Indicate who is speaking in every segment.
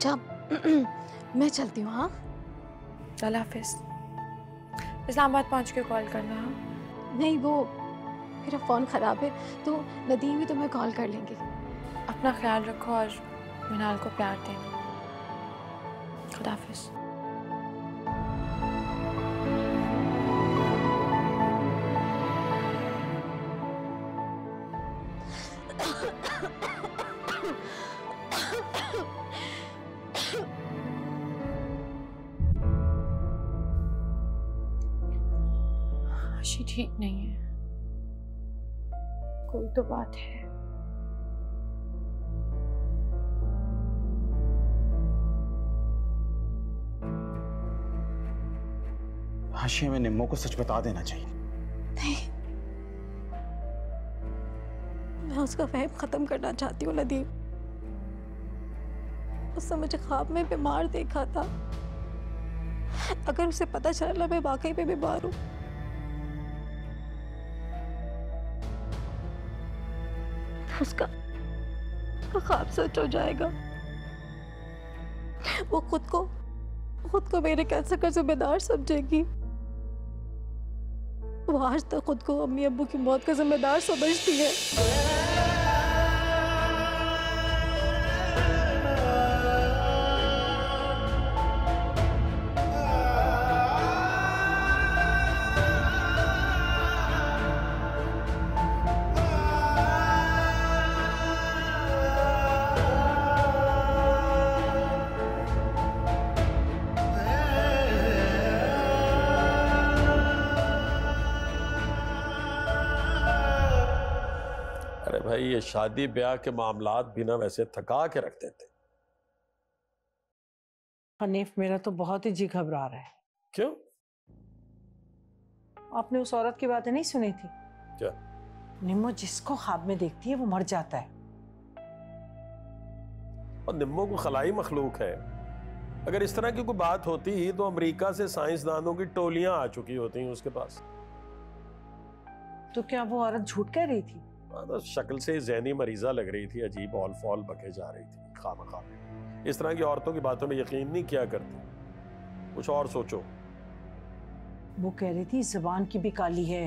Speaker 1: अच्छा मैं चलती हूँ। हाँ
Speaker 2: अल्लाह हाफिज। इस्लामाबाद पहुँच के कॉल करना। हाँ
Speaker 1: नहीं, वो मेरा फ़ोन ख़राब है तो नदीम भी तुम्हें कॉल कर लेंगे।
Speaker 2: अपना ख्याल रखो और मिनाल को प्यार देना। खुदा हाफिज। आशी ठीक नहीं है, कोई तो बात है।
Speaker 3: आशी, हमें निम्मो को सच बता देना चाहिए।
Speaker 1: नहीं, मैं उसका वहम खत्म करना चाहती हूँ नदीम। उसने मुझे ख्वाब में बीमार देखा था। अगर उसे पता चला मैं वाकई में बीमार हूँ तो उसका ख्वाब सच हो जाएगा। वो खुद को मेरे कैंसर का जिम्मेदार समझेगी। वो आज तक खुद को अम्मी अब्बू की मौत का जिम्मेदार समझती है।
Speaker 4: भाई ये शादी ब्याह के मामलात भी ना वैसे थका के रख देते।
Speaker 5: हनीफ, मेरा तो बहुत ही जी घबरा रहा है।
Speaker 4: क्यों?
Speaker 5: आपने उस औरत की बातें नहीं सुनी थी?
Speaker 4: क्या?
Speaker 5: निम्मो जिसको ख्वाब में देखती है वो मर जाता है।
Speaker 4: और निम्मो को खलाई मखलूक है। अगर इस तरह की कोई बात होती तो अमेरिका से साइंसदानों की टोलियां आ चुकी होती उसके पास।
Speaker 5: तो क्या वो औरत झूठ कह रही थी?
Speaker 4: तो शक्ल से ज़हनी मरीजा लग रही थी, अजीब औल फौल बके जा रही थी खामखा। इस तरह की औरतों की बातों में यकीन नहीं किया करती, कुछ और सोचो।
Speaker 5: वो कह रही थी ज़बान की भी काली है।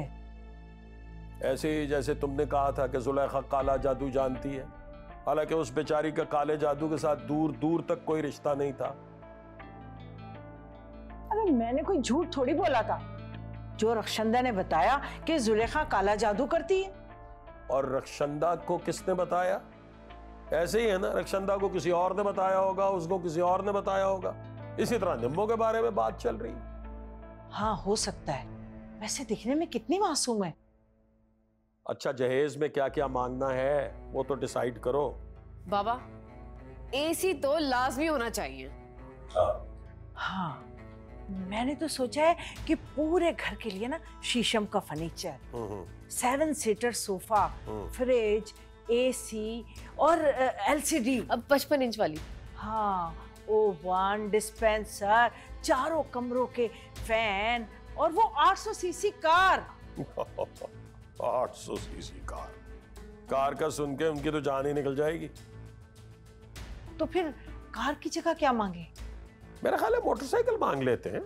Speaker 4: ऐसे ही जैसे तुमने कहा था कि जुलेखा काला जादू जानती है, हालांकि उस बेचारी का काले जादू के साथ दूर दूर तक कोई रिश्ता नहीं था।
Speaker 5: अरे मैंने कोई झूठ थोड़ी बोला था। जो रक्षंदा ने बताया कि जुलेखा काला जादू करती है।
Speaker 4: और रक्षंदा को किसने बताया? ऐसे ही है ना, रक्षंदा को किसी और ने बताया होगा, उसको किसी और ने बताया होगा। इसी तरह निम्मो के बारे में बात चल रही।
Speaker 5: हाँ हो सकता है, वैसे दिखने में कितनी मासूम है।
Speaker 4: अच्छा, जहेज में क्या क्या मांगना है वो तो डिसाइड करो।
Speaker 6: बाबा, एसी तो लाजमी होना चाहिए।
Speaker 5: हाँ, मैंने तो सोचा है कि पूरे घर के लिए ना शीशम का furniture, 7 seater sofa, fridge, AC और एलसीडी।
Speaker 6: अब 55 इंच वाली।
Speaker 5: हाँ, ओवन, डिस्पेंसर, चारों कमरों के फैन और वो 800 CC car.
Speaker 4: 800 CC car. Car का सुन के उनकी तो जान ही निकल जाएगी।
Speaker 5: तो फिर कार की जगह क्या मांगे?
Speaker 4: मेरा ख्याल है मोटरसाइकिल मांग लेते हैं।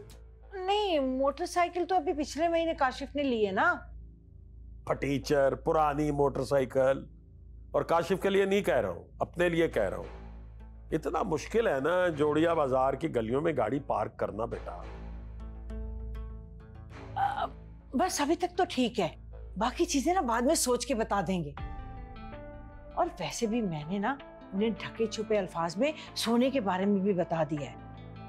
Speaker 5: नहीं, मोटरसाइकिल तो अभी पिछले महीने काशिफ ने ली है ना।
Speaker 4: फटीचर, पुरानी मोटरसाइकिल। और काशिफ के लिए नहीं कह रहा हूं, अपने लिए कह रहा हूं। इतना मुश्किल है ना जोड़िया बाजार की गलियों में गाड़ी पार्क करना बेटा।
Speaker 5: बस अभी तक तो ठीक है, बाकी चीजें ना बाद में सोच के बता देंगे। और वैसे भी मैंने ना उन्हें ढके छुपे अल्फाज में सोने के बारे में भी बता दिया है।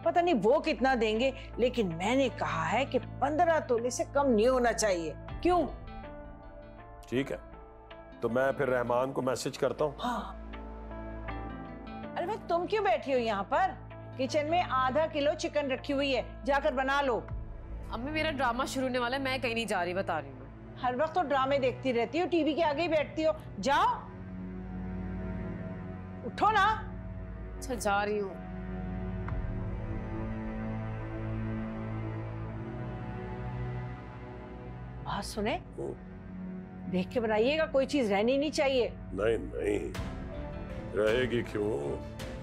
Speaker 5: पता नहीं वो कितना देंगे, लेकिन मैंने कहा है कि 15 तोले से कम नहीं होना चाहिए। क्यों?
Speaker 4: ठीक है, तो मैं फिर रहमान को मैसेज करता हूँ।
Speaker 5: हाँ। अरे भाई, तुम क्यों बैठी हो यहाँ पर? किचन में आधा किलो चिकन रखी हुई है, जाकर बना लो।
Speaker 6: अम्मी, मेरा ड्रामा शुरू होने वाला है, मैं कहीं नहीं जा रही, बता रही हूँ।
Speaker 5: हर वक्त तो ड्रामे देखती रहती हो, टीवी के आगे ही बैठती हो। जाओ, उठो ना।
Speaker 6: अच्छा, जा रही हूँ।
Speaker 5: बात सुने, देख के बनाइएगा, कोई चीज रहनी नहीं चाहिए।
Speaker 4: नहीं नहीं, रहेगी क्यों?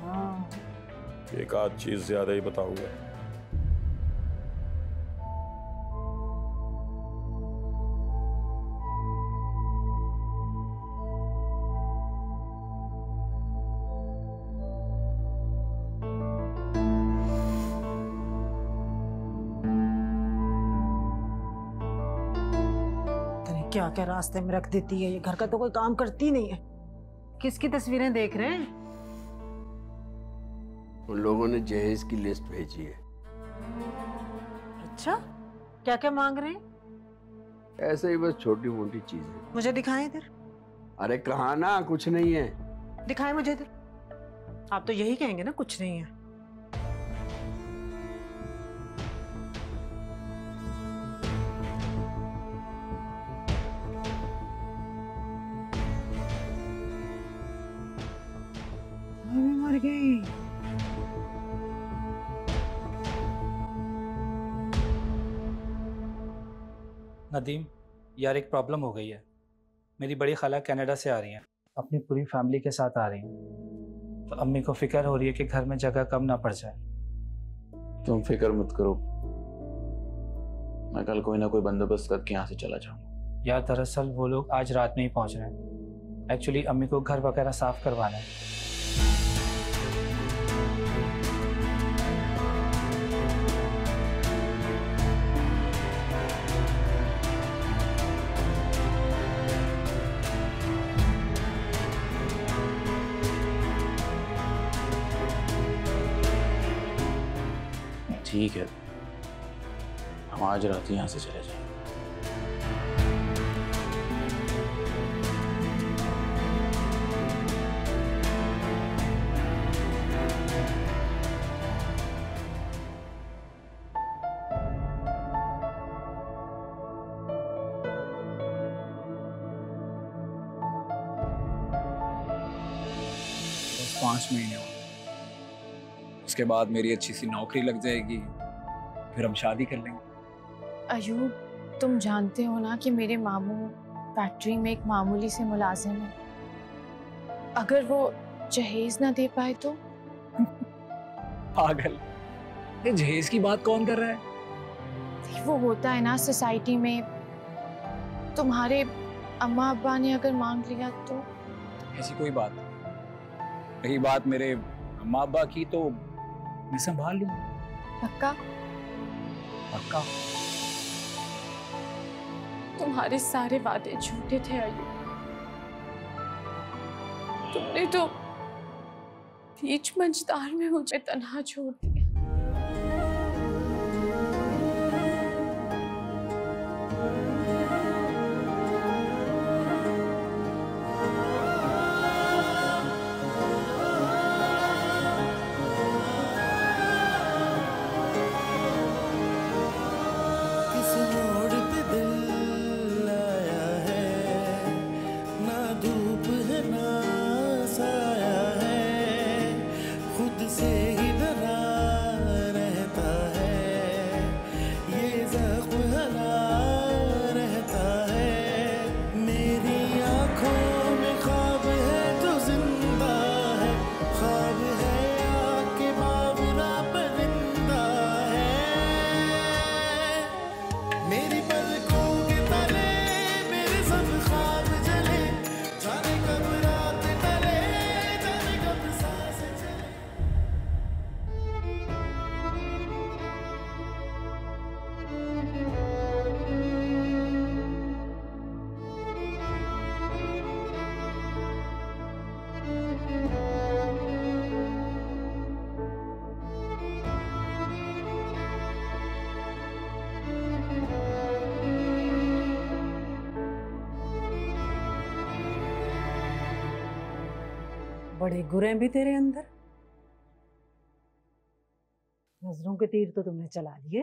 Speaker 5: हाँ।
Speaker 4: एक आध चीज ज्यादा ही बताऊंगा।
Speaker 5: क्या क्या रास्ते में रख देती है, ये घर का तो कोई काम करती नहीं है। किसकी तस्वीरें देख रहे हैं?
Speaker 7: उन लोगों ने जहेज की लिस्ट भेजी है।
Speaker 5: अच्छा, क्या क्या मांग रहे हैं?
Speaker 7: ऐसे ही बस छोटी मोटी चीजें।
Speaker 5: मुझे दिखाएं इधर।
Speaker 7: अरे कहा ना कुछ नहीं है।
Speaker 5: दिखाएं मुझे इधर। आप तो यही कहेंगे ना कुछ नहीं है। मर गई।
Speaker 8: नदीम यार, एक प्रॉब्लम हो गई है। मेरी बड़ी खाला कनाडा से आ रही हैं, अपनी पूरी फैमिली के साथ आ रही हैं। तो अम्मी को फिक्र हो रही है कि घर में जगह कम ना पड़ जाए।
Speaker 3: तुम फिक्र मत करो, मैं कल कोई ना कोई बंदोबस्त करके यहाँ से चला जाऊंगा।
Speaker 8: यार दरअसल वो लोग आज रात में ही पहुंच रहे हैं। एक्चुअली अम्मी को घर वगैरह साफ करवाना है।
Speaker 3: ठीक है, हम आज रात यहाँ से चले जाएंगे।
Speaker 9: बस 5 महीने और, उसके बाद मेरी अच्छी सी नौकरी लग जाएगी, फिर हम शादी कर लेंगे।
Speaker 2: अयूब, तुम जानते हो ना कि मेरे मामू फैक्ट्री में एक मामूली से मुलाजिम है। अगर वो जहेज ना दे पाए तो?
Speaker 9: पागल, ये जहेज की बात कौन कर रहा है?
Speaker 2: वो होता है ना सोसाइटी में, तुम्हारे अम्मा अब्बा ने अगर मांग लिया तो?
Speaker 9: ऐसी कोई बात नहीं। रही बात मेरे अम्मा अब्बा की, तो मैं संभाल लूंगा।
Speaker 2: पक्का?
Speaker 9: पक्का।
Speaker 2: तुम्हारे सारे वादे झूठे थे अयूब। तुमने तो बीच मंझदार में मुझे तन्हा छोड़ दिया।
Speaker 5: बड़े गुर हैं भी तेरे अंदर। नजरों के तीर तो तुमने चला लिए,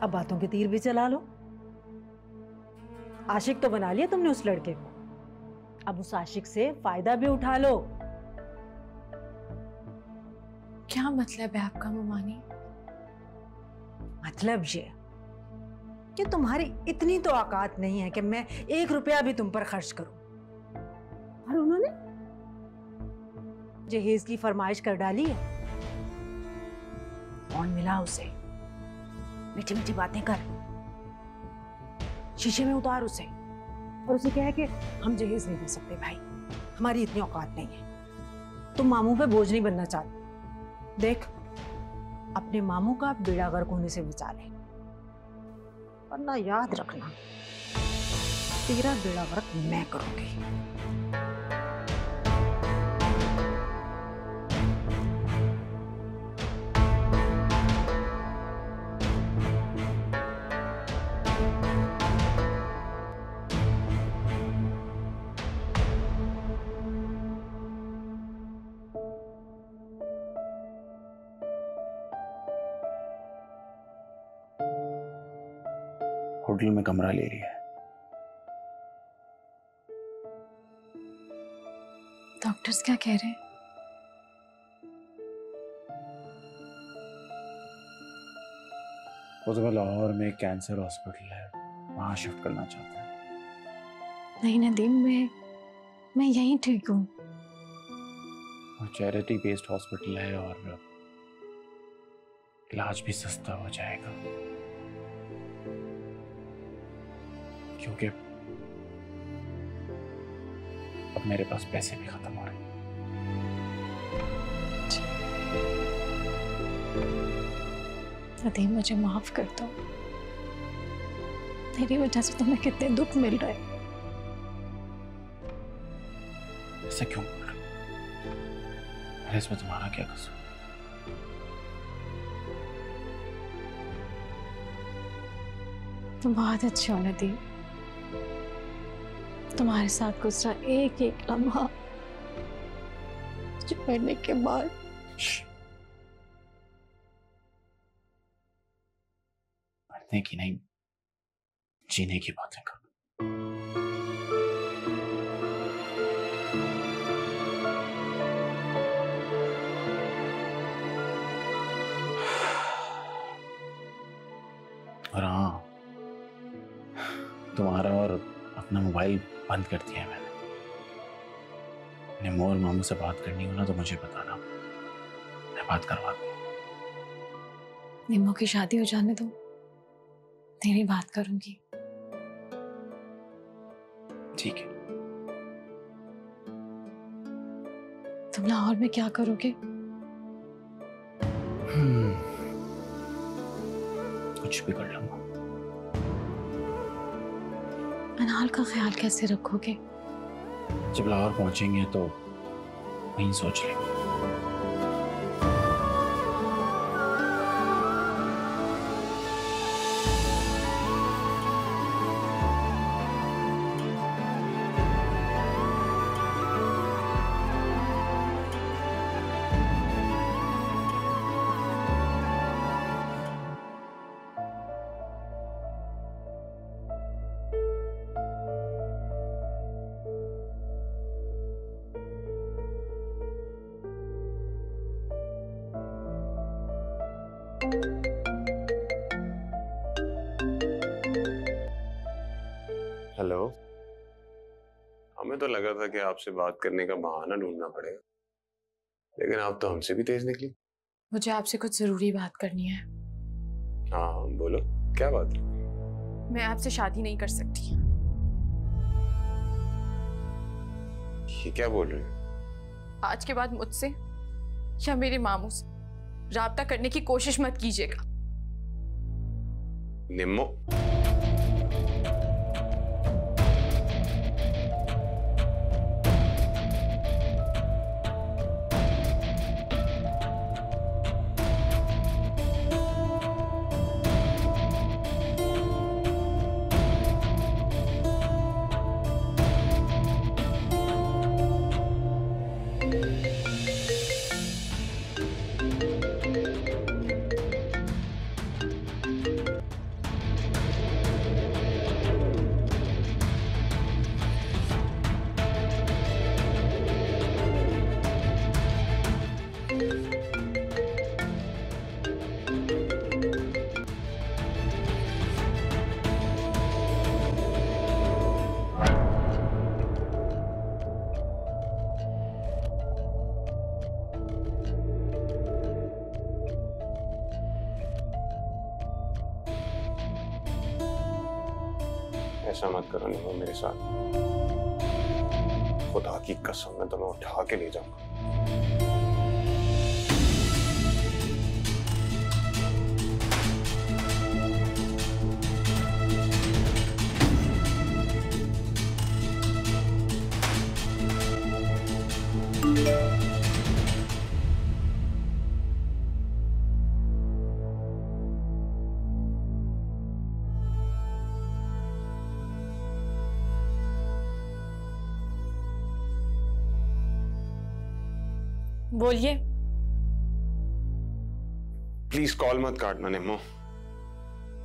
Speaker 5: अब बातों के तीर भी चला लो। आशिक तो बना लिया तुमने उस लड़के को, अब उस आशिक से फायदा भी उठा लो।
Speaker 2: क्या मतलब है आपका ममानी?
Speaker 5: मतलब ये कि तुम्हारी इतनी तो औकात नहीं है कि मैं 1 रुपया भी तुम पर खर्च करूं। और उन्होंने जहेज की फरमाइश कर डाली है।
Speaker 2: कौन मिला उसे? मीठी मीठी बातें कर, शीशे में उतार उसे और उसे कह कि हम जहेज नहीं दे सकते भाई,
Speaker 5: हमारी इतनी औकात नहीं है। तुम मामू पे बोझ नहीं बनना चाहते। देख, अपने मामू का बेड़ा गर्क होने से बचा ले, वरना याद रखना तेरा बेड़ा गर्क मैं करूंगी।
Speaker 3: होटल में कमरा ले लिया है।
Speaker 1: डॉक्टर्स क्या कह रहे हैं?
Speaker 3: वो तो लाहौर में कैंसर हॉस्पिटल है, वहां शिफ्ट करना चाहता है।
Speaker 1: नहीं नदीम, मैं यहीं ठीक हूँ।
Speaker 3: वो चैरिटी बेस्ड हॉस्पिटल है और इलाज भी सस्ता हो जाएगा, क्योंकि अब मेरे पास पैसे भी खत्म हो रहे हैं।
Speaker 1: नदीम, मुझे माफ कर दो। तेरी वजह से तुम्हें कितने दुख मिल रहे हैं।
Speaker 3: ऐसा क्यों बोल रहे हो? अरे इसमें तुम्हारा क्या कसूर?
Speaker 1: तुम बहुत अच्छे हो नदीम। तुम्हारे साथ गुजरा एक एक लम्हा जो पढ़ने के बाद
Speaker 3: मरने की नहीं, जीने की बातें करो। और हाँ, तुम्हारा और अपना मोबाइल बंद कर दिया है मैंने। निम्मो और मामू से बात करनी हो ना तो मुझे बताना, मैं बात करवा दूँ।
Speaker 1: निम्मो की शादी हो जाने दो, तेरी बात करूंगी।
Speaker 3: ठीक है।
Speaker 1: तुम लाहौर में क्या करोगे?
Speaker 3: कुछ भी कर लूंगा।
Speaker 1: अनाल का ख्याल कैसे रखोगे?
Speaker 3: जब लाहौर पहुंचेंगे तो वहीं सोच लेंगे।
Speaker 10: हेलो, हमें तो लगा था कि आपसे बात करने का बहाना ढूंढना पड़ेगा, लेकिन आप तो हमसे भी तेज निकली।
Speaker 2: मुझे आपसे कुछ जरूरी बात करनी है।
Speaker 10: हाँ बोलो, क्या बात?
Speaker 2: मैं आपसे शादी नहीं कर सकती।
Speaker 10: ये क्या बोल रहे हो?
Speaker 2: आज के बाद मुझसे या मेरे मामू से राब्ता करने की कोशिश मत कीजिएगा।
Speaker 10: निम्मो, ऐसा मत करो निम्मो मेरे साथ। खुदा की कसम मैं तुम्हें उठा के ले जाऊंगा।
Speaker 2: बोलिए।
Speaker 10: प्लीज कॉल मत काटना निम्मो।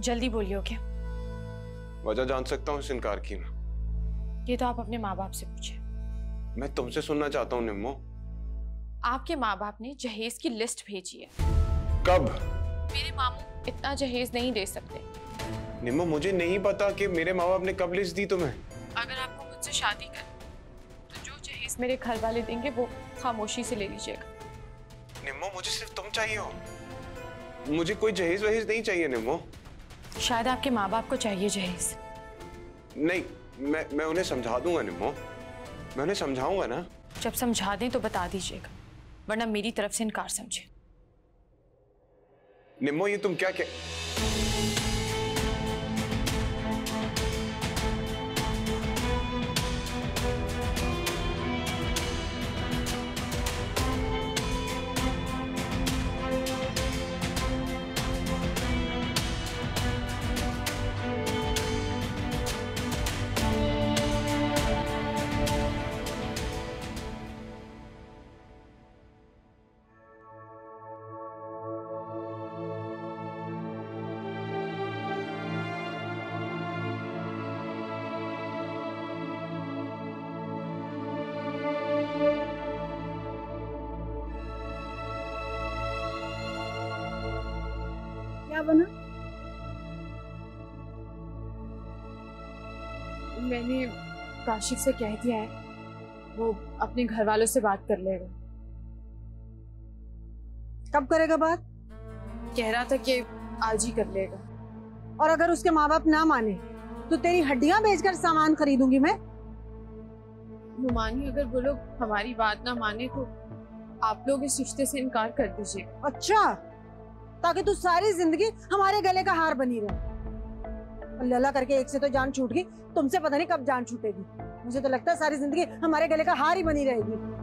Speaker 2: जल्दी बोलिए। ओके।
Speaker 10: वजह जान सकता हूँ इस इनकार की मैं?
Speaker 2: ये तो आप अपने माँ बाप से पूछे।
Speaker 10: मैं तुमसे सुनना चाहता हूँ निम्मो।
Speaker 2: आपके माँ बाप ने जहेज की लिस्ट भेजी है।
Speaker 10: कब?
Speaker 2: मेरे मामू इतना जहेज नहीं दे सकते।
Speaker 10: निम्मो मुझे नहीं पता कि मेरे माँ बाप ने कब लिस्ट दी तुम्हें।
Speaker 2: अगर आपको मुझसे शादी कर तो जो जहेज मेरे घर वाले देंगे वो खामोशी से ले लीजिएगा।
Speaker 10: निम्मो मुझे सिर्फ तुम चाहिए हो, मुझे कोई जहेज वहेज नहीं चाहिए निम्मो।
Speaker 2: शायद आपके माँ बाप को चाहिए जहेज।
Speaker 10: नहीं, मैं उन्हें समझा दूंगा निम्मो, मैं उन्हें समझाऊंगा ना।
Speaker 2: जब समझा दें तो बता दीजिएगा, वरना मेरी तरफ से इनकार समझे।
Speaker 10: निम्मो ये तुम क्या
Speaker 11: बना?
Speaker 2: मैंने काशिफ से कह दिया है, वो अपने घर वालों से बात कर लेगा।
Speaker 11: कब करेगा बात?
Speaker 2: कह रहा था कि आज ही कर लेगा।
Speaker 11: और अगर उसके माँ बाप ना माने तो तेरी हड्डियां बेचकर सामान खरीदूंगी मैं।
Speaker 2: नुमानी, अगर वो लोग हमारी बात ना माने तो आप लोग इस रिश्ते से इनकार कर दीजिए।
Speaker 11: अच्छा, ताकि तू सारी जिंदगी हमारे गले का हार बनी रहे। अल्लाह करके एक से तो जान छूट गई, तुमसे पता नहीं कब जान छूटेगी। मुझे तो लगता है सारी जिंदगी हमारे गले का हार ही बनी रहेगी।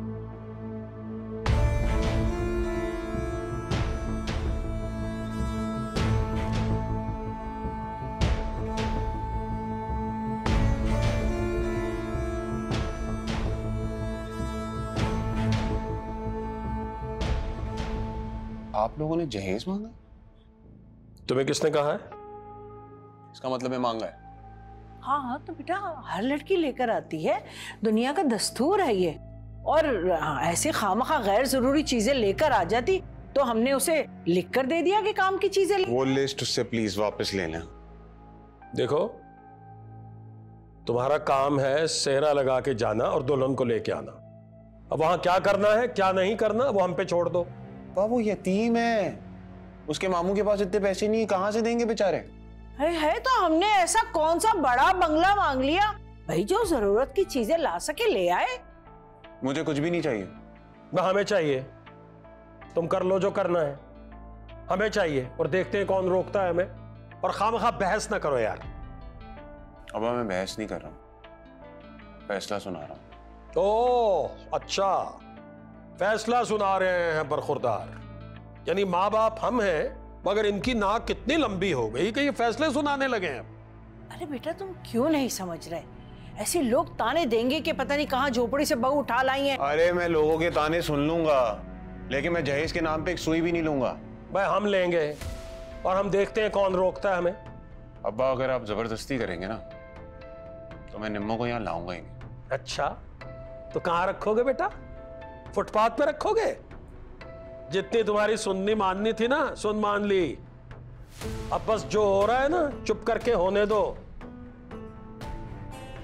Speaker 10: आप लोगों ने जहेज मांगा?
Speaker 4: तुम्हें किसने कहा है?
Speaker 10: इसका मतलब है मांगा है।
Speaker 5: हाँ तो बेटा हर लड़की लेकर आती है, दुनिया का दस्तूर है ये। और ऐसे खामखा गैर जरूरी चीजें लेकर आ जाती तो हमने उसे लिख कर दे दिया कि काम की चीजें
Speaker 10: वो लिस्ट उससे प्लीज वापस ले लें।
Speaker 4: देखो, तुम्हारा काम है सेहरा लगा के जाना और दुल्हन को लेके आना। अब वहां क्या करना है क्या नहीं करना वो हम पे छोड़ दो।
Speaker 10: वो यतीम है, उसके मामू के पास इतने पैसे नहीं, कहां से देंगे बेचारे।
Speaker 5: है तो हमने ऐसा कौन सा बड़ा बंगला मांग लिया भाई, जो जरूरत की चीजें ला सके ले आए।
Speaker 10: मुझे कुछ भी नहीं चाहिए।
Speaker 4: हमें चाहिए, तुम कर लो जो करना है, हमें चाहिए और देखते हैं कौन रोकता है हमें। और खामखा बहस ना करो यार।
Speaker 10: अब मैं बहस नहीं कर रहा हूं, फैसला सुना रहा हूं।
Speaker 4: ओह अच्छा, फैसला सुना रहे हैं बरखुरदार। यानी माँ बाप हम हैं मगर इनकी नाक कितनी लंबी हो गई कि ये फैसले सुनाने लगे हैं।
Speaker 5: अरे बेटा तुम क्यों नहीं समझ रहे, ऐसे लोग ताने देंगे कि पता नहीं कहाँ झोपड़ी से बहू उठा लाई है।
Speaker 10: अरे मैं लोगों के ताने सुन लूंगा, लेकिन मैं जहेज के नाम पे एक सुई भी नहीं लूंगा।
Speaker 4: भाई हम लेंगे और हम देखते हैं कौन रोकता है हमें।
Speaker 10: अब्बा अगर आप जबरदस्ती करेंगे ना तो मैं निम्मो को यहाँ लाऊंगा ही नहीं।
Speaker 4: अच्छा तो कहाँ रखोगे बेटा? फुटपाथ पे रखोगे? जितनी तुम्हारी सुननी माननी थी ना सुन मान ली। अब बस जो हो रहा है ना चुप करके होने दो।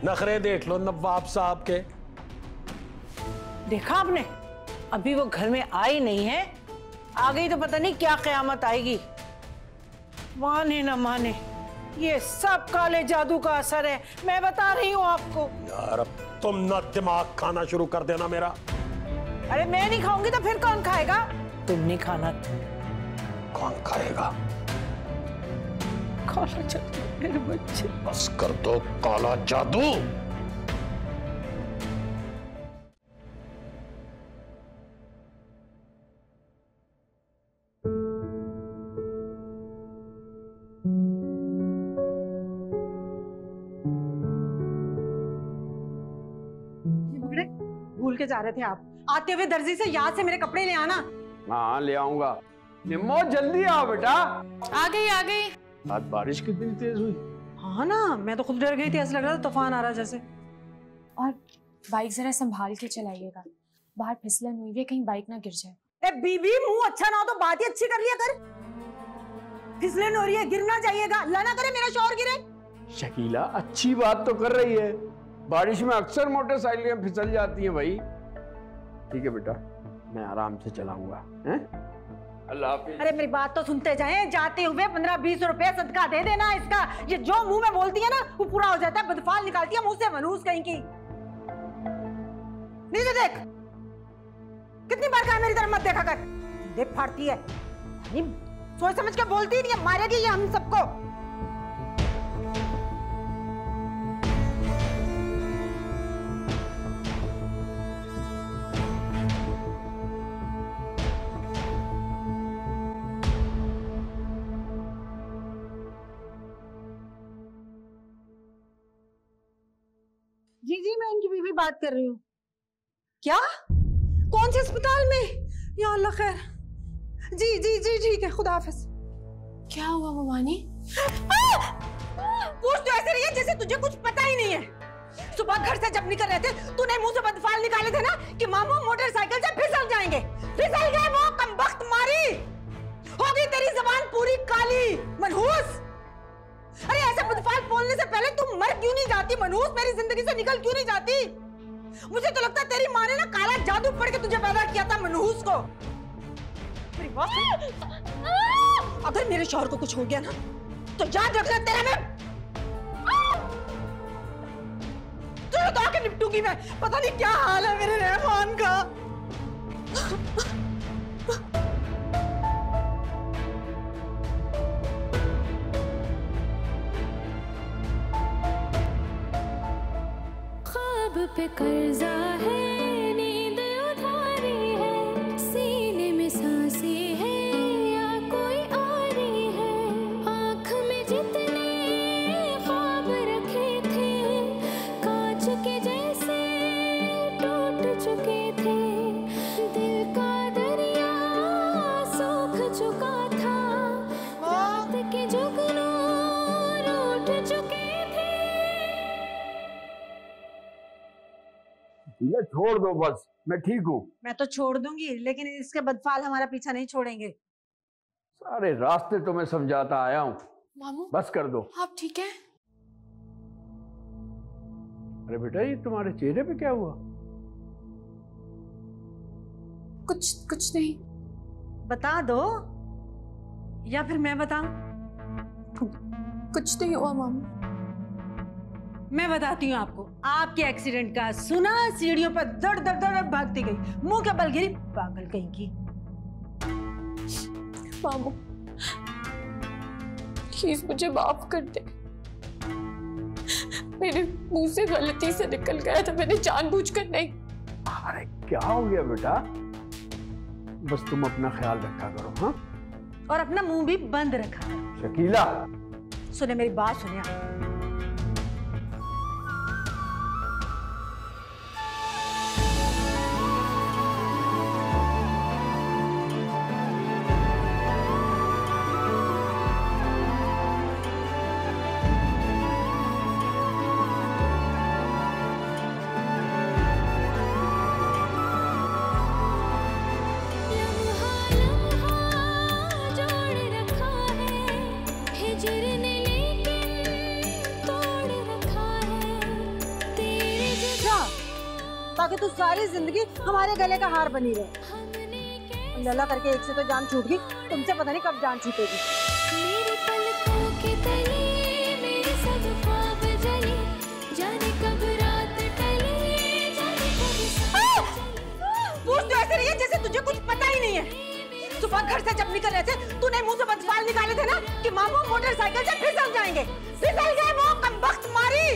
Speaker 4: नखरे देख लो नवाब साहब के।
Speaker 5: देखा आपने, अभी वो घर में आई नहीं है, आ गई तो पता नहीं क्या कयामत आएगी। माने ना माने, ये सब काले जादू का असर है, मैं बता रही हूँ आपको।
Speaker 4: यार अब तुम ना दिमाग खाना शुरू कर देना मेरा।
Speaker 5: अरे मैं नहीं खाऊंगी तो फिर कौन खाएगा? तुम नहीं खाना।
Speaker 4: कौन खाएगा?
Speaker 5: काला जादू मेरे बच्चे।
Speaker 4: बस कर दो काला जादू।
Speaker 11: भूल के जा रहे थे आप, आते हुए दर्जी से याद से मेरे कपड़े ले आना।
Speaker 7: हाँ ले आऊंगा। निम्मो जल्दी आओ बेटा।
Speaker 6: आ गई आ गई।
Speaker 7: आज बारिश कितनी तेज हुई।
Speaker 11: हाँ ना, मैं तो खुद डर गई थी, ऐसा लग रहा था तूफान आ रहा जैसे।
Speaker 2: और बाइक जरा संभाल के चलाइएगा, बाहर फिसलन हुई है, कहीं बाइक ना गिर जाए।
Speaker 11: ए बीबी, मुंह अच्छा ना हो तो बात ही अच्छी कर लिया कर। फिसलन हो रही है, गिरना चाहिएगा, लाना करे मेरा शौहर गिरे।
Speaker 7: शकीला अच्छी बात तो कर रही है, बारिश में अक्सर मोटरसाइकिलें फिसल जाती हैं भाई। ठीक है बेटा, मैं आराम से चलाऊंगा। अल्लाह हाफिज।
Speaker 11: अरे मेरी बात तो सुनते जाएं, जाते हुए 15-20 रुपए सदका दे देना इसका। ये जो मुंह में बोलती है ना वो पूरा हो जाता है, बदफाल निकालती है मुंह से, मनहूस कहीं की। नीचे देख, कितनी बार कहा मेरी तरफ मत देखा कर। देख फाड़ती है, सोच समझ के बोलती नहीं है, मारेगी ये हम सबको। जी जी, मैं इनकी बीवी बात कर रही हूँ। क्या? कौन से अस्पताल में? या अल्लाह खैर। जी जी जी ठीक है, खुदा हाफिज।
Speaker 2: क्या हुआ ममानी?
Speaker 11: पूछ तो ऐसे रही है जैसे तुझे कुछ पता ही नहीं है। सुबह घर से जब निकल रहे थे तूने मुंह से बदफाल निकाले थे ना कि मामू मोटरसाइकिल से फिसल जाएंगे। फिसल गए वो, कमबख्त मारी। हो गई तेरी जबान पूरी काली, मनहूस। अरे ऐसे बदफाल बोलने से पहले तुम मर क्यों नहीं जाती मनहूस? मेरी जिंदगी से निकल क्यों नहीं जाती? मुझे तो लगता है तेरी माँ ने ना काला जादू पढ़ के तुझे पैदा किया था मनहूस को। मेरी बात सुन, अगर मेरे शौहर को कुछ हो गया ना तो याद रखना तेरा मैं तुझे तो आके निपटूंगी मैं। पता नहीं क्या हाल है मेरे रहमान का।
Speaker 12: पे कर्जा है, नींद उधारी है, सीने में सांसें है या कोई आरी है, आँख में जितने ख्वाब रखे थे कांच के जैसे टूट चुके थे, दिल का दरिया सूख चुका था, रात के जुगनू रूठ चुके थे।
Speaker 7: छोड़ दो बस, मैं ठीक हूँ।
Speaker 11: मैं तो छोड़ दूंगी लेकिन इसके बदफाल हमारा पीछा नहीं छोड़ेंगे।
Speaker 7: सारे रास्ते तो मैं समझाता आया हूँ,
Speaker 2: मामू
Speaker 7: बस कर दो।
Speaker 2: आप ठीक है?
Speaker 7: अरे बेटा ये तुम्हारे चेहरे पे क्या हुआ?
Speaker 2: कुछ नहीं।
Speaker 11: बता दो या फिर मैं बताऊं?
Speaker 2: कुछ नहीं हुआ मामू।
Speaker 11: मैं बताती हूँ आपको। आपके एक्सीडेंट का सुना, सीढ़ियों पर दड़ दड़ दड़ भागती गई, मुंह के बल गिरी, पागल कहीं की।
Speaker 2: मामू प्लीज मुझे माफ कर दे, मेरे मुंह से गलती से निकल गया था, मैंने जानबूझकर नहीं।
Speaker 7: अरे क्या हो गया बेटा? बस तुम अपना ख्याल रखा करो। हाँ,
Speaker 11: और अपना मुंह भी बंद रखा करो।
Speaker 7: शकीला
Speaker 11: सुने मेरी बात, सुनिए। ताकि तू सारी जिंदगी हमारे गले का हार बनी रहे। अल्लाह करके एक से तो जान छूट गई, तुमसे पता नहीं कब जान छूटेगी।
Speaker 12: मेरे पलकों के तले
Speaker 11: नहीं है। सुबह घर से जब निकल रहे थे तूने मुंह से बचपाल निकाले थे ना कि मामू मोटरसाइकिल से फिसल जाएंगे। फिसल गए वो कमबख्त मारी।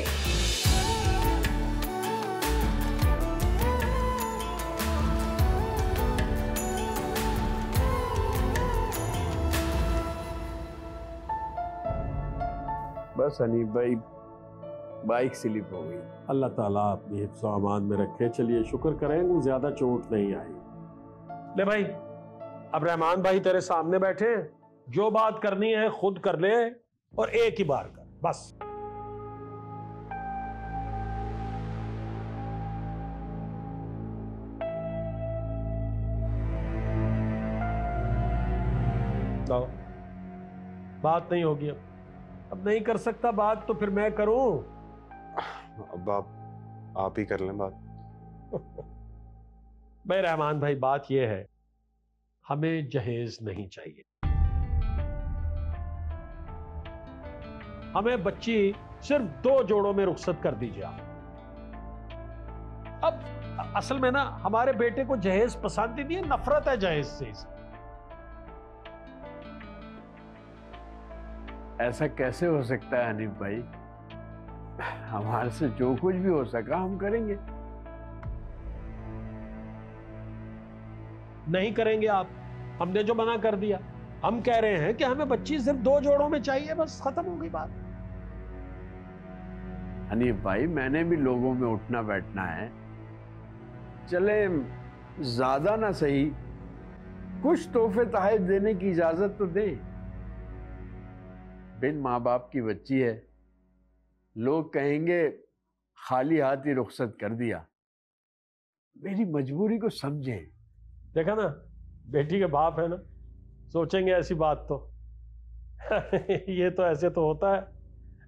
Speaker 7: बस हनीफ भाई बाइक स्लिप हो गई।
Speaker 4: अल्लाह ताला अपनी हिफ्ज़ अमान में रखे। चलिए शुक्र करें वो ज्यादा चोट नहीं आई। ले भाई, अब रहमान भाई तेरे सामने बैठे हैं, जो बात करनी है खुद कर ले और एक ही बार कर बस। लाओ, बात नहीं होगी। अब नहीं कर सकता बात तो फिर मैं करूं।
Speaker 10: अब आप ही कर लें बात।
Speaker 4: भाई रहमान भाई, बात यह है, हमें जहेज नहीं चाहिए। हमें बच्ची सिर्फ 2 जोड़ों में रुखसत कर दीजिए आप। अब असल में ना हमारे बेटे को जहेज पसंद ही नहीं है, नफरत है जहेज से।
Speaker 7: ऐसा कैसे हो सकता है हनीफ भाई? हमारे से जो कुछ भी हो सका हम करेंगे।
Speaker 4: नहीं करेंगे आप, हमने जो मना कर दिया। हम कह रहे हैं कि हमें बच्ची सिर्फ 2 जोड़ों में चाहिए, बस खत्म हो गई बात।
Speaker 7: हनीफ भाई, मैंने भी लोगों में उठना बैठना है। चले ज्यादा ना सही, कुछ तोहफे तहफ़ देने की इजाजत तो दें। बिन माँ बाप की बच्ची है, लोग कहेंगे खाली हाथ ही रुखसत कर दिया। मेरी मजबूरी को समझें।
Speaker 4: देखा ना, बेटी के बाप है ना, सोचेंगे ऐसी बात तो। ये तो ऐसे तो होता है,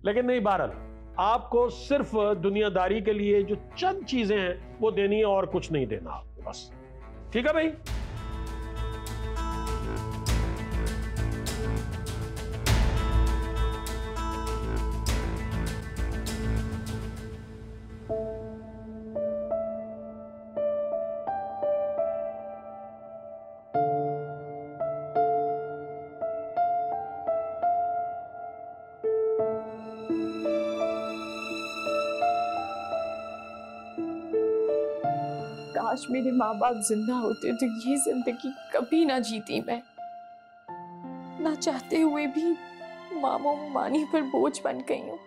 Speaker 4: लेकिन नहीं। बहरहाल आपको सिर्फ दुनियादारी के लिए जो चंद चीजें हैं वो देनी है और कुछ नहीं देना आपको, बस। ठीक है भाई?
Speaker 2: काश मेरे माँ बाप जिंदा होते तो ये जिंदगी कभी ना जीती मैं। ना चाहते हुए भी मामो मानी पर बोझ बन गई हूँ।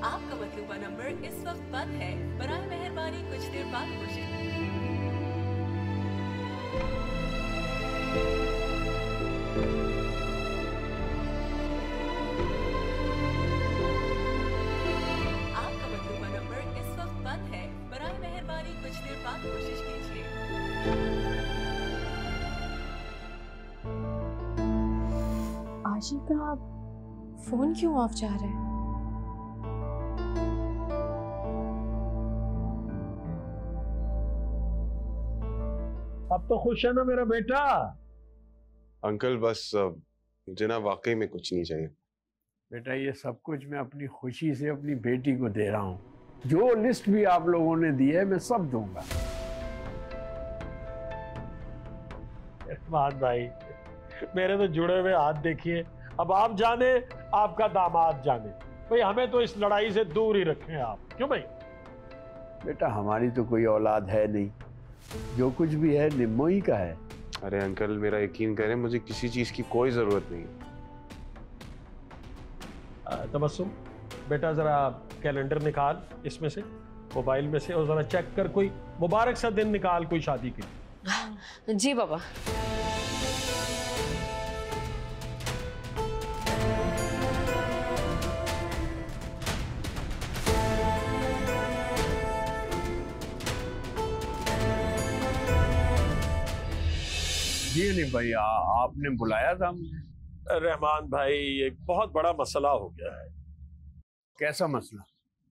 Speaker 13: आपका मतलूबा नंबर इस वक्त बंद है, बराए मेहरबानी कुछ देर बाद कोशिश। आपका मतलूबा नंबर इस वक्त बंद है, बराए मेहरबानी कुछ देर बाद कोशिश कीजिए।
Speaker 2: आशिका, फोन क्यों ऑफ जा रहा है?
Speaker 4: अब तो खुश है ना मेरा बेटा?
Speaker 10: अंकल बस मुझे ना वाकई में कुछ नहीं चाहिए।
Speaker 7: बेटा, ये सब कुछ मैं अपनी खुशी से अपनी बेटी को दे रहा हूँ। जो लिस्ट भी आप लोगों ने दी है मैं सब दूंगा।
Speaker 4: रहमान भाई, मेरे तो जुड़े हुए हाथ देखिए। अब आप जाने, आपका दामाद जाने, भाई हमें तो इस लड़ाई से दूर ही रखें आप। क्यों भाई?
Speaker 7: बेटा, हमारी तो कोई औलाद है नहीं, जो कुछ भी है निम्मो ही का है।
Speaker 10: अरे अंकल, मेरा यकीन करें, मुझे किसी चीज की कोई जरूरत नहीं है।
Speaker 4: तबस्सुम बेटा, जरा कैलेंडर निकाल इसमें से, मोबाइल में से, और जरा चेक कर, कोई मुबारक सा दिन निकाल कोई शादी के लिए।
Speaker 6: जी बाबा।
Speaker 7: जी नहीं भाई, आपने बुलाया था मुझे?
Speaker 4: रहमान भाई, एक बहुत बड़ा मसला हो गया है।
Speaker 7: कैसा मसला?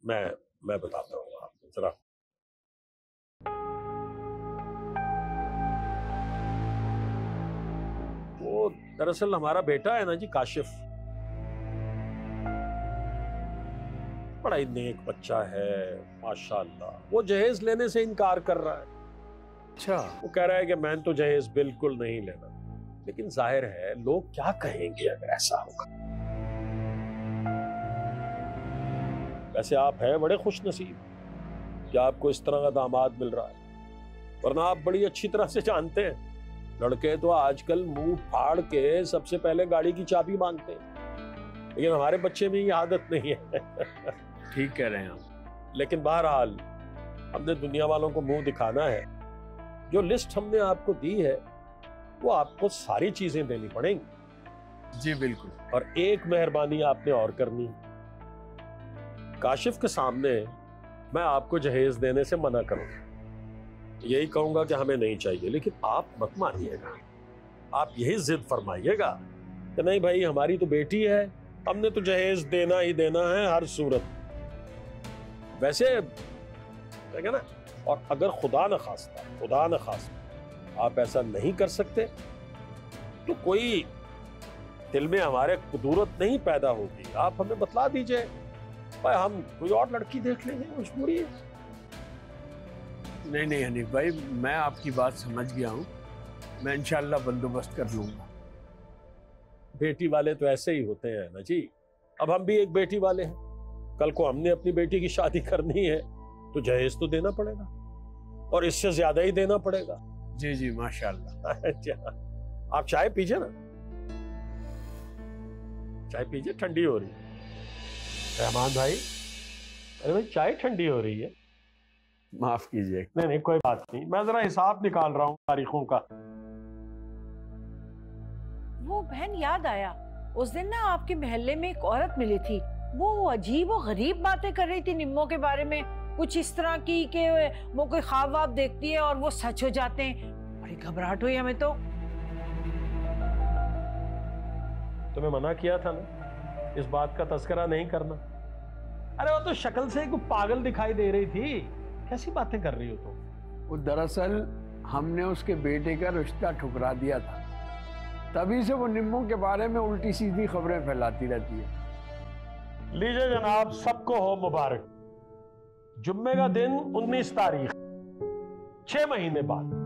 Speaker 4: मैं बताता हूँ आपको जरा। वो दरअसल हमारा बेटा है ना जी, काशिफ, बड़ा ही नेक बच्चा है माशाल्लाह। वो जहेज लेने से इनकार कर रहा है।
Speaker 7: अच्छा,
Speaker 4: वो कह रहा है कि मैं तो जहेज बिल्कुल नहीं लेना, लेकिन जाहिर है लोग क्या कहेंगे अगर ऐसा होगा। वैसे आप हैं बड़े खुशनसीब कि आपको इस तरह का दामाद मिल रहा है, वरना आप बड़ी अच्छी तरह से जानते हैं लड़के तो आजकल मुंह फाड़ के सबसे पहले गाड़ी की चाबी मांगते हैं, लेकिन हमारे बच्चे में ये आदत नहीं है।
Speaker 7: ठीक कह रहे हैं आप।
Speaker 4: लेकिन बहरहाल हमने दुनिया वालों को मुंह दिखाना है। जो लिस्ट हमने आपको दी है वो आपको सारी चीजें देनी पड़ेंगी।
Speaker 7: जी बिल्कुल।
Speaker 4: और एक मेहरबानी आपने और करनी, काशिफ के सामने मैं आपको जहेज देने से मना करूंगा, यही कहूंगा कि हमें नहीं चाहिए, लेकिन आप मत मानिएगा। आप यही जिद फरमाइएगा कि नहीं भाई हमारी तो बेटी है, हमने तो जहेज देना ही देना है हर सूरत। वैसे है ना, और अगर खुदा न खास्ता आप ऐसा नहीं कर सकते तो कोई दिल में हमारे कुदूरत नहीं पैदा होगी। आप हमें बतला दीजिए, भाई हम कोई और लड़की देख लेंगे, मजबूरी है।
Speaker 7: नहीं हनीफ भाई, मैं आपकी बात समझ गया हूँ, मैं इंशाल्लाह बंदोबस्त कर लूंगा।
Speaker 4: बेटी वाले तो ऐसे ही होते हैं ना जी। अब हम भी एक बेटी वाले हैं, कल को हमने अपनी बेटी की शादी करनी है तो जहेज तो देना पड़ेगा, और इससे ज्यादा ही देना पड़ेगा।
Speaker 7: जी जी माशाल्लाह।
Speaker 4: अच्छा आप चाय पीजिए ना, चाय पीजिए, ठंडी हो रही है। रहमान भाई, अरे भाई चाय ठंडी हो रही है।
Speaker 7: माफ कीजिए।
Speaker 4: नहीं कोई बात नहीं, मैं जरा हिसाब निकाल रहा हूँ तारीखों का।
Speaker 5: वो बहन याद आया, उस दिन ना आपके मोहल्ले में एक औरत मिली थी, वो अजीब और गरीब बातें कर रही थी निम्मो के बारे में, कुछ इस तरह की कि वो कोई ख्वाब वाब देखती है और वो सच हो जाते हैं। बड़ी घबराहट हुई हमें तो।
Speaker 4: तुम्हें मना किया था ना इस बात का तस्करा नहीं करना। अरे वो तो शक्ल से एक पागल दिखाई दे रही थी, कैसी बातें कर रही हो तुम?
Speaker 7: वो दरअसल हमने उसके बेटे का रिश्ता ठुकरा दिया था, तभी से वो निम्मो के बारे में उल्टी सीधी खबरें फैलाती रहती है।
Speaker 4: लीजिए जनाब, सबको हो मुबारक। जुम्मे का दिन 19 तारीख, 6 महीने बाद।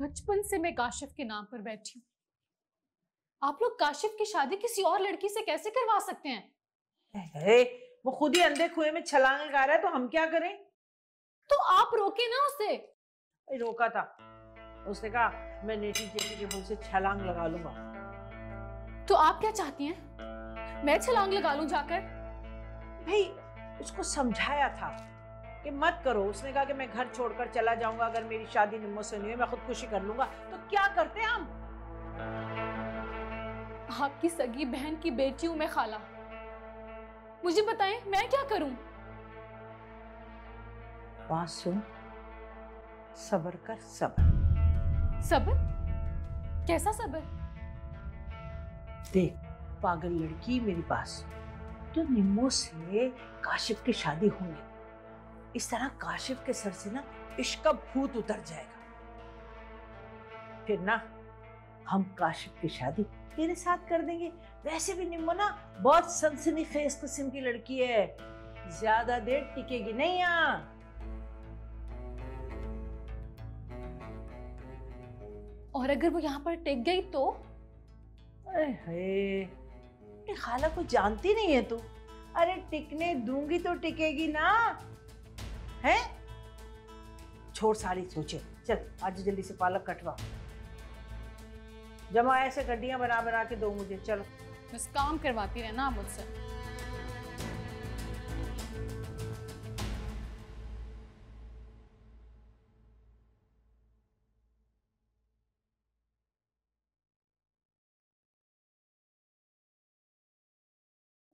Speaker 14: बचपन से मैं काशिफ के नाम पर बैठी हूँ। आप लोग काशिफ की शादी किसी और लड़की से कैसे करवा सकते हैं?
Speaker 5: अरे वो खुद ही अंधे कुएं में छलांग लगा रहा है, तो हम क्या करें?
Speaker 14: तो आप रोके ना उसे।
Speaker 5: रोका था, उसने कहा मैं नेटी जेटी के मुंह से छलांग लगा लूंगा।
Speaker 14: तो आप क्या चाहती हैं? मैं छलांग लगा लूं जाकर?
Speaker 5: भाई उसको समझाया था कि मत करो, उसने कहा कि मैं घर छोड़कर चला जाऊंगा अगर मेरी शादी निम्मो से नहीं हुई, मैं खुदकुशी कर लूंगा। तो क्या करते हम?
Speaker 14: आपकी सगी बहन की बेटी हूं मैं खाला, मुझे बताएं मैं क्या करूं?
Speaker 5: बात सुन, सब्र कर, सब्र।
Speaker 14: सब्र? कैसा सब्र?
Speaker 5: देख पागल लड़की मेरी पास, तो निम्मो से काशिफ की शादी होने, इस तरह काशिफ के सर से ना इश्क का भूत उतर जाएगा। फिर ना हम काशिफ की शादी तेरे साथ कर देंगे। वैसे भी निम्मो ना बहुत सनसनीखेज किस्म की लड़की है, ज्यादा देर टिकेगी नहीं यहाँ।
Speaker 14: और अगर वो यहाँ पर टिक गई तो?
Speaker 5: अरे खाला को जानती नहीं है तू? अरे टिकने दूंगी तो टिकेगी ना, है? छोड़ सारी सोचे, चल आज जल्दी से पालक कटवा, जमा ऐसे गड्डियां बना बना के दो मुझे। चलो
Speaker 14: बस काम करवाती रहना आप मुझसे।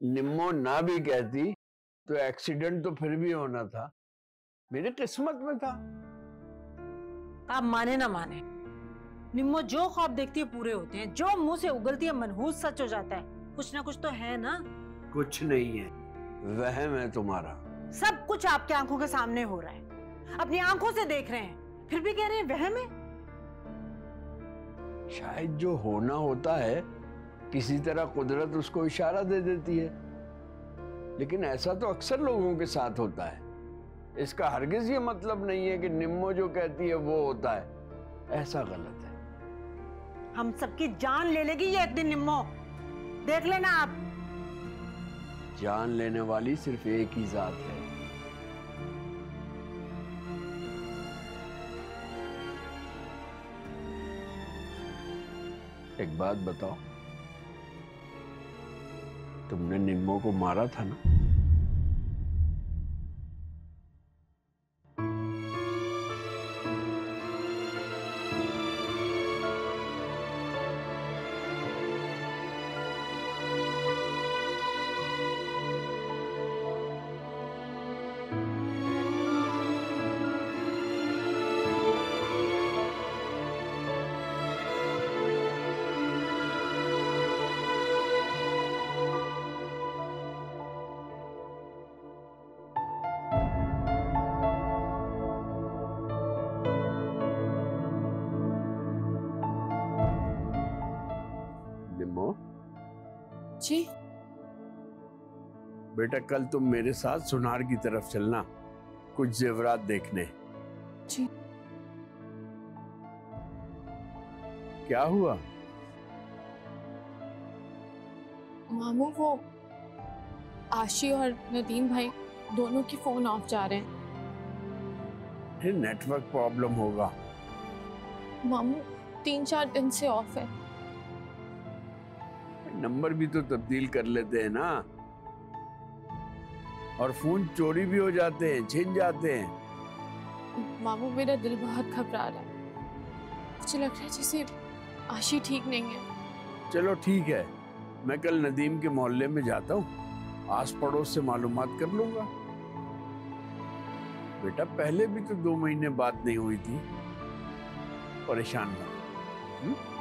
Speaker 7: निम्मो ना भी कहती तो एक्सीडेंट तो फिर भी होना था, मेरी किस्मत में था।
Speaker 11: आप माने ना माने, निम्मो जो ख्वाब देखती है पूरे होते हैं, जो मुंह से उगलती है मनहूस सच हो जाता है। कुछ ना कुछ तो है ना?
Speaker 7: कुछ नहीं है, वहम है तुम्हारा।
Speaker 11: सब कुछ आपके आंखों के सामने हो रहा है, अपनी आंखों से देख रहे हैं, फिर भी कह रहे हैं वहम है।
Speaker 7: शायद जो होना होता है किसी तरह कुदरत उसको इशारा दे देती है, लेकिन ऐसा तो अक्सर लोगों के साथ होता है। इसका हरगिज ये मतलब नहीं है कि निम्मो जो कहती है वो होता है, ऐसा गलत है।
Speaker 11: हम सबकी जान ले लेगी ये एक दिन निम्मो, देख लेना आप।
Speaker 7: जान लेने वाली सिर्फ एक ही जात है। एक बात बताओ, तुमने निम्मो को मारा था ना?
Speaker 2: जी
Speaker 7: बेटा, कल तुम मेरे साथ सुनार की तरफ चलना, कुछ जेवरात देखने।
Speaker 2: जी।
Speaker 7: क्या हुआ?
Speaker 2: मामू, वो आशी और नदीम भाई दोनों की फोन ऑफ जा रहे हैं।
Speaker 7: फिर नेटवर्क प्रॉब्लम होगा।
Speaker 2: मामू 3-4 दिन से ऑफ है।
Speaker 7: नंबर भी तो तब्दील कर लेते हैं ना, और फोन चोरी भी हो जाते हैं, छिन जाते हैं।
Speaker 2: मामू, मेरा दिल बहुत घबरा रहा है। मुझे लग रहा है जैसे आशी ठीक नहीं है।
Speaker 7: चलो ठीक है, मैं कल नदीम के मोहल्ले में जाता हूँ, आस पड़ोस से मालूमात कर लूंगा। बेटा, पहले भी तो 2 महीने बात नहीं हुई थी, परेशान मत।